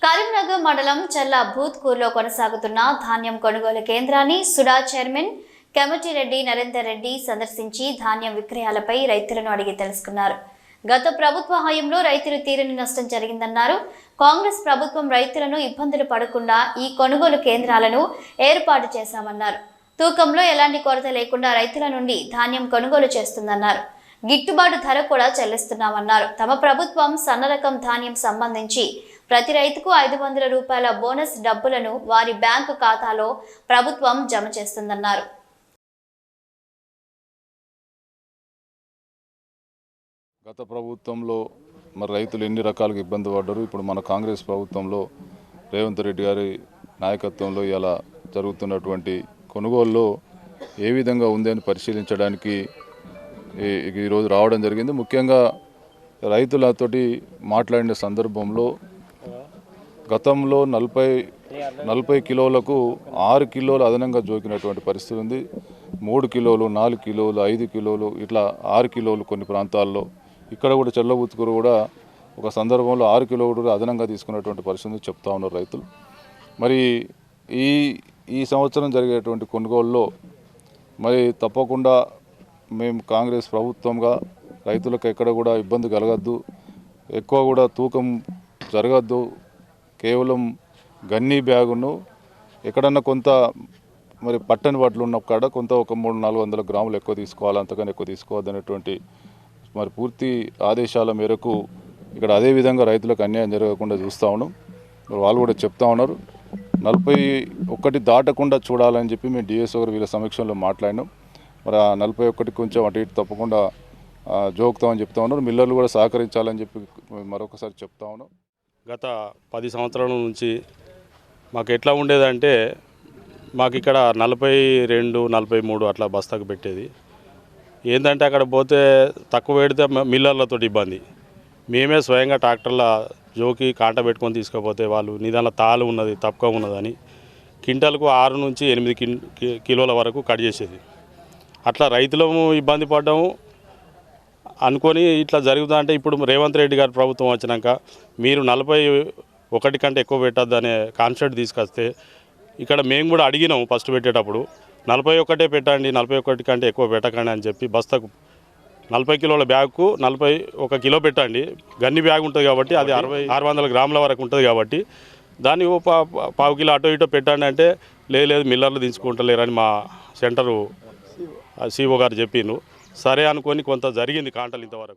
కరీంనగర్ మండలం చల్ల భూత్కూర్లో కొనసాగుతున్న ధాన్యం కొనుగోలు కేంద్రాన్ని సుడా చైర్మన్ కమిటిరెడ్డి నరేందర్ రెడ్డి సందర్శించి ధాన్యం విక్రయాలపై రైతులను అడిగి తెలుసుకున్నారు. గత ప్రభుత్వ హయాంలో రైతులు తీరని నష్టం జరిగిందన్నారు. కాంగ్రెస్ ప్రభుత్వం రైతులను ఇబ్బందులు పడకుండా ఈ కొనుగోలు కేంద్రాలను ఏర్పాటు చేశామన్నారు. తూకంలో ఎలాంటి కొరత లేకుండా రైతుల నుండి ధాన్యం కొనుగోలు చేస్తుందన్నారు. గిట్టుబాటు ధర కూడా చెల్లిస్తున్నామన్నారు. తమ ప్రభుత్వం సన్న రకం ధాన్యం సంబంధించి ప్రతి రైతుకు 500 రూపాయల బోనస్ డబ్బులను వారి బ్యాంకు ఖాతాలో ప్రభుత్వం జమ చేస్తుందన్నారు. గత ప్రభుత్వంలో మరి రైతులు ఎన్ని రకాలుగా ఇబ్బంది పడ్డారు. ఇప్పుడు మన కాంగ్రెస్ ప్రభుత్వంలో రేవంత్ రెడ్డి గారి నాయకత్వంలో ఇలా జరుగుతున్నటువంటి కొనుగోలులో ఏ విధంగా ఉంది అని పరిశీలించడానికి ఈరోజు రావడం జరిగింది. ముఖ్యంగా రైతులతోటి మాట్లాడిన సందర్భంలో గతంలో 40 కిలోలకు 6 కిలోలు అదనంగా జోకినటువంటి పరిస్థితి ఉంది. 3 కిలోలు, 4 కిలోలు, 5 కిలోలు ఇట్లా 6 కిలోలు కొన్ని ప్రాంతాల్లో, ఇక్కడ కూడా చెల్లబుత్తుకూరు కూడా ఒక సందర్భంలో 6 కిలోలు కూడా అదనంగా తీసుకున్నటువంటి పరిస్థితి చెప్తా ఉన్నారు రైతులు. మరి ఈ సంవత్సరం జరిగేటువంటి కొనుగోలులో మరి తప్పకుండా మేము కాంగ్రెస్ ప్రభుత్వంగా రైతులకు ఎక్కడ కూడా ఇబ్బంది కలగద్దు, ఎక్కువ కూడా తూకం జరగద్దు, కేవలం గన్నీ బ్యాగును ఎక్కడన్నా కొంత మరి పట్టని వాటిలో ఉన్న కాడ కొంత ఒక 300-400 గ్రాములు ఎక్కువ తీసుకోవాలి, అంతకన్నా ఎక్కువ తీసుకోవద్దు అనేటువంటి మరి పూర్తి ఆదేశాల మేరకు ఇక్కడ అదేవిధంగా రైతులకు అన్యాయం జరగకుండా చూస్తూ ఉన్నాం. వాళ్ళు కూడా చెప్తా ఉన్నారు 41 దాటకుండా చూడాలని చెప్పి మేము డిఎస్ఓ గారు వీళ్ళ సమీక్షలో మాట్లాడినాం. మరి ఆ 41 కొంచెం అటు ఇటు తప్పకుండా జోకుతామని చెప్తా ఉన్నారు. మిల్లర్లు కూడా సహకరించాలని చెప్పి మరొకసారి చెప్తా ఉన్నాం. గత 10 సంవత్సరాల నుంచి మాకు ఎట్లా ఉండేదంటే మాకు ఇక్కడ 42, 43 అట్లా బస్తాకు పెట్టేది. ఏంటంటే అక్కడ పోతే తక్కువ పెడితే మిల్లర్లతో ఇబ్బంది. మేమే స్వయంగా ట్రాక్టర్ల జోకి కాంట పెట్టుకొని తీసుకపోతే వాళ్ళు నిదాన తాలు ఉన్నది, తక్కువ ఉన్నదని క్వింటాల్కు 6 నుంచి 8 కిలోల వరకు కట్ చేసేది. అట్లా రైతులము ఇబ్బంది పడ్డాము అనుకొని ఇట్లా జరుగుతుందంటే ఇప్పుడు రేవంత్ రెడ్డి గారి ప్రభుత్వం వచ్చినాక మీరు 41 కంటే ఎక్కువ పెట్టద్దు అనే కాన్సెప్ట్ తీసుకొస్తే ఇక్కడ మేము కూడా అడిగినాము ఫస్ట్ పెట్టేటప్పుడు 41 పెట్టండి, 41 కంటే ఎక్కువ పెట్టకండి అని చెప్పి బస్తాకు 40 కిలోల బ్యాగ్కు 41 కిలో పెట్టండి. గన్ని బ్యాగ్ ఉంటుంది కాబట్టి అది 600 గ్రాముల వరకు ఉంటుంది కాబట్టి దాన్ని పావు కిలో అటో ఇటో పెట్టండి అంటే లేదు మిల్లర్లు దించుకుంటలేరని మా సెంటరు సిఓ గారు చెప్పిండ్రు. సరే అనుకొని కొంత జరిగింది కాంటలు ఇంతవరకు.